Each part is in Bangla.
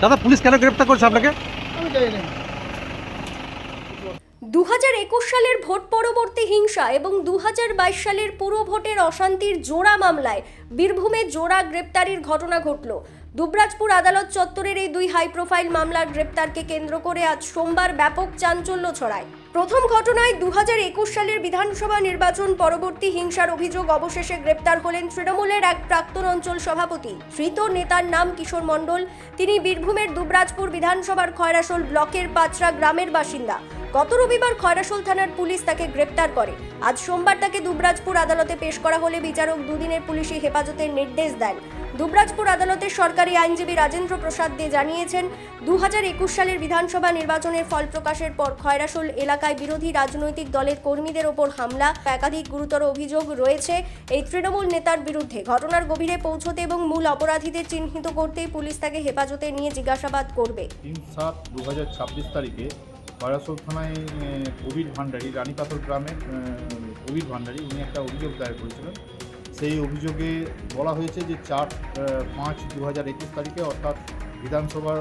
দাদা পুলিশ কেন গ্রেপ্তার করেছে আপনাকে? আমি জানি না। 2021 সালের ভোট পরবর্তী হিংসা এবং 2022 সালের পুরো ভোটের অশান্তির জোড়া মামলায় বীরভূমে জোড়া গ্রেপ্তারির ঘটনা ঘটল। দুবরাজপুর আদালত চত্বরের এই দুই হাই প্রোফাইল মামলার গ্রেপ্তারকে কেন্দ্র করে আজ সোমবার ব্যাপক চাঞ্চল্য ছড়ায়। প্রথম ঘটনায় 2021 সালের বিধানসভা নির্বাচন পরবর্তী হিংসার অভিযোগ অবশেষে গ্রেপ্তার হলেন তৃণমূলের এক প্রাক্তন অঞ্চল সভাপতি। ধৃত নেতার নাম কিশোর মণ্ডল। তিনি বীরভূমের দুবরাজপুর বিধানসভার খয়রাশোল ব্লকের পাচরা গ্রামের বাসিন্দা। গত রবিবার খয়রাশোল থানার পুলিশ তাকে গ্রেপ্তার করে। আজ সোমবার তাকে দুবরাজপুর আদালতে পেশ করা হলে বিচারক দুদিনের পুলিশি হেফাজতের নির্দেশ দেন। দুবরাজপুর আদালতের সরকারি আইনজীবী রাজেন্দ্র প্রসাদ দে জানিয়েছেন, 2021 সালের বিধানসভা নির্বাচনের ফল প্রকাশের পর খয়রাশোল এলাকায় বিরোধী রাজনৈতিক দলের কর্মীদের ওপর হামলা, একাধিক গুরুতর অভিযোগ রয়েছে এই তৃণমূল নেতার বিরুদ্ধে। ঘটনার গভীরে পৌঁছতে এবং মূল অপরাধীদের চিহ্নিত করতেই পুলিশ তাকে হেফাজতে নিয়ে জিজ্ঞাসাবাদ করবে। 3/7/2026 তারিখে খয়রাশোল থানায় কবির ভান্ডারী, রানীপাথর গ্রামের কবির ভান্ডারী, উনি একটা অভিযোগ দায়ের করেছিলেন। সেই অভিযোগে বলা হয়েছে যে 4/5/2021 তারিখে অর্থাৎ বিধানসভার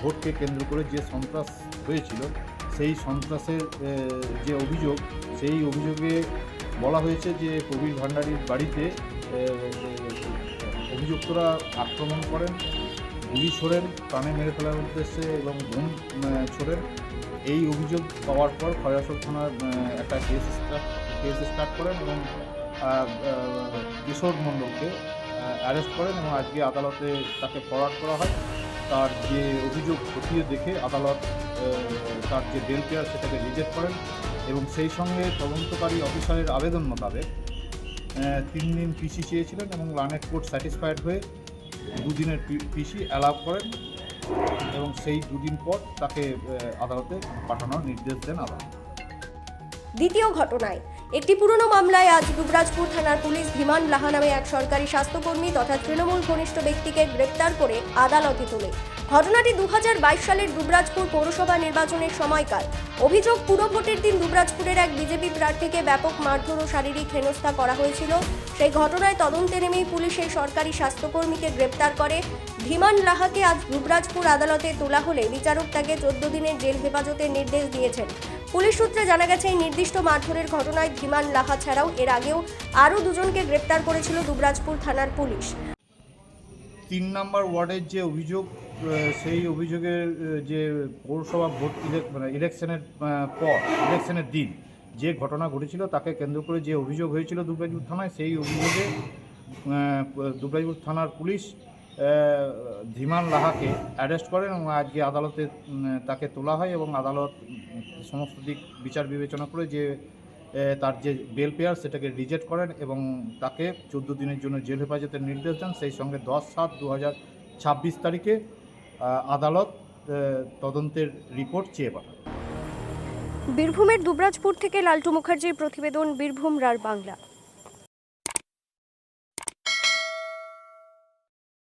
ভোটকে কেন্দ্র করে যে সন্ত্রাস হয়েছিল, সেই সন্ত্রাসের যে অভিযোগ, সেই অভিযোগে বলা হয়েছে যে কবির ভান্ডারীর বাড়িতে অভিযুক্তরা আক্রমণ করেন, গুলি ছোড়েন, প্রাণে মেরে ফেলার উদ্দেশ্যে এবং বোম ছোড়েন। এই অভিযোগ পাওয়ার পর খয়রাশোল থানার একটা কেস স্টার্ট করেন এবং কিশোর মণ্ডলকে অ্যারেস্ট করেন এবং আজকে আদালতে তাকে ফরওয়ার্ড করা হয়। তার যে অভিযোগ খতিয়ে দেখে আদালত তার যে বেল পেয়ার সেটাকে রিজেক্ট করেন এবং সেই সঙ্গে তদন্তকারী অফিসারের আবেদন মোতাবেক 3 দিন পিসি চেয়েছিলেন এবং লানেট কোর্ট স্যাটিসফাইড হয়ে 2 দিনের পিসি অ্যালাউ করেন এবং সেই 2 দিন পর তাকে আদালতে পাঠানোর নির্দেশ দেন আদালত। দ্বিতীয় ঘটনায় একটি পুরনো মামলায় আজ দুবরাজপুর থানার পুলিশ ধীমান লাহা নামে এক সরকারি স্বাস্থ্যকর্মী তথা তৃণমূল ঘনিষ্ঠ ব্যক্তিকে গ্রেপ্তার করে আদালতে তোলে। ঘটনাটি 2022 সালের দুবরাজপুর পৌরসভা নির্বাচনের সময়কাল। অভিযোগ, পুরো ভোটের দিন দুবরাজপুরের এক বিজেপি প্রার্থীকে ব্যাপক মারধর ও শারীরিক হেনস্থা করা হয়েছিল। সেই ঘটনায় তদন্তে নেমেই পুলিশ এই সরকারি স্বাস্থ্যকর্মীকে গ্রেপ্তার করে। ধীমান লাহাকে আজ দুবরাজপুর আদালতে তোলা হলে বিচারক তাকে 14 দিনের জেল হেফাজতের নির্দেশ দিয়েছেন। পুলিশ সূত্রে জানা গেছে, এই নির্দিষ্ট মারধরের ঘটনায় ধীমান লাহা ছাড়াও এর আগেও আরও দুজনকে গ্রেপ্তার করেছিল দুবরাজপুর থানার পুলিশ। 3 নম্বর ওয়ার্ডের যে অভিযোগ, সেই অভিযোগের যে পৌরসভা ভোট ইলেকশনের পর, ইলেকশনের দিন যে ঘটনা ঘটেছিল তাকে কেন্দ্র করে যে অভিযোগ হয়েছিল দুবরাজপুর থানায়, সেই অভিযোগে দুবরাজপুর থানার পুলিশ ধীমান লাহাকে অ্যারেস্ট করেন এবং আজকে আদালতে তাকে তোলা হয় এবং আদালত সমস্ত দিক বিচার বিবেচনা করে যে তার যে বেল পেয়ার সেটাকে রিজেক্ট করেন এবং তাকে 14 দিনের জন্য জেল হেফাজতের নির্দেশ দেন। সেই সঙ্গে 10/7/2026 তারিখে আদালত তদন্তের রিপোর্ট চেয়ে পাঠান। বীরভূমের দুবরাজপুর থেকে লালটু মুখার্জির প্রতিবেদন, বীরভূম রার বাংলা।